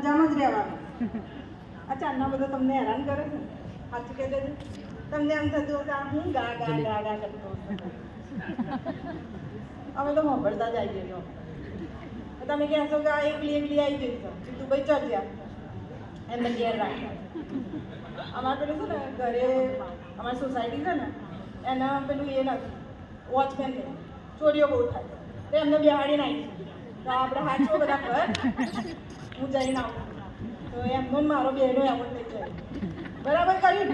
મજામાં જ રહેવાનું. અચાનક બધું તમને હેરાન કરે છે સાચું કહી દેજો. તમને એમ થતું હશે હું ગા ગા ગા ગા કરતો અમે તો મોભળતા જ આવી ગયો. તમે કહેશો કે આ એકલી એકલી આવી ગઈ છો દુબઈ ચડ્યા એમને ઘેર રાખ્યા. અમારે પેલું છે ને ઘરે અમારી સોસાયટી છે ને એના પેલું એ નથી વોચમેન ને ચોરીઓ બહુ થાય તો એમને બિહાડીને આવી તો આપણે હાચો બધા ઘર હું જઈને આવું તો એમનો મારો બેનો એમ થઈ જાય બરાબર કર્યું.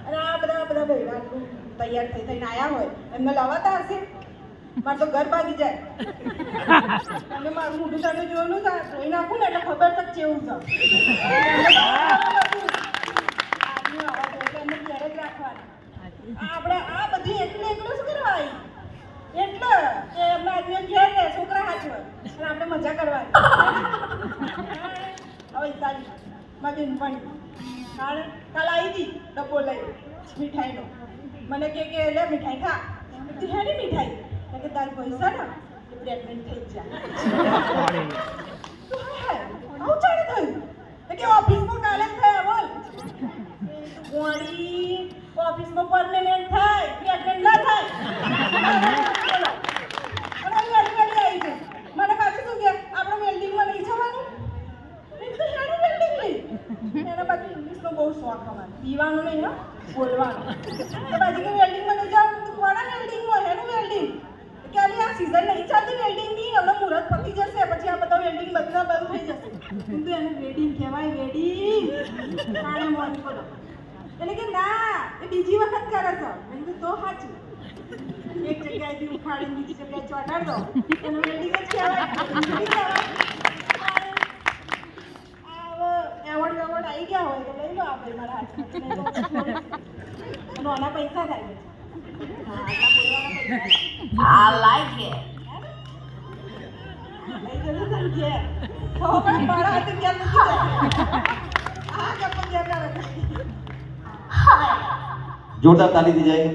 અને આ બધા બહેરા તૈયાર થઈને આવ્યા હોય એમને લાવવાતા હશે મારે તો ઘર ભાગી જાય. અને મારું મોઢું તમે જોયેલું છે ધોઈ નાખું ને એટલે ખબર તક કેવું છે. આપણે આ બધી એકલું શું કરવા એટલે કે એમના આદમીઓ ઘેર રહે છોકરા હાચવે અને આપણે મજા કરવાની. હવે તારી મારી બેનપણી કાલ આવી હતી ડબ્બો લઈ મીઠાઈનો મને કે લે મીઠાઈ ખા હેની મીઠાઈ કે તારી પૈસા ને પ્રેગ્નન્ટ થઈ જાય. આવું ચાલે થયું કે ઓફિસમાં કાલે થયા બોલ ગોળી ઓફિસમાં પરમેનન્ટ થાય પ્રેગ્નન્ટ ના થાય. મને પાછું શું કે આપણે વેલ્ડિંગમાં નહીં જવાનું એના બાજુ ઇંગ્લિશનો બહુ શોખ અમારે પીવાનું નહીં હો બોલવાનું. તો બાજુ કે વેલ્ડિંગમાં નહીં જાવ તું કોના વેલ્ડિંગમાં એનું વેલ્ડિંગ કે આ સિઝન નહીં ચાલતી વેલ્ડિંગની હવે મુહૂર્ત પતી જશે પછી આ બધા વેલ્ડિંગ બધા બંધ થઈ જશે. কিন্তু એને વેડિંગ કહેવાય વેડિંગ કાણે મોની પડો એટલે કે ના એ બીજી વખત કરે છે એટલે તો સાચું એક જગ્યાએથી ઉખાડીને બીજી જગ્યાએ ચોટાડ દો એનું વેડિંગ જ કહેવાય. એવોર્ડ આવી ગયા હોય તો લઈ લો આપણે મારા હાથમાં નાના પૈસા થાય છે. I like it. લઈ જજો તને ઘેર ખબર મારા હાથે ઘેર નથી જાય આ કપ ઘેર ના રાખે. જોરદાર તાલી દી જાય.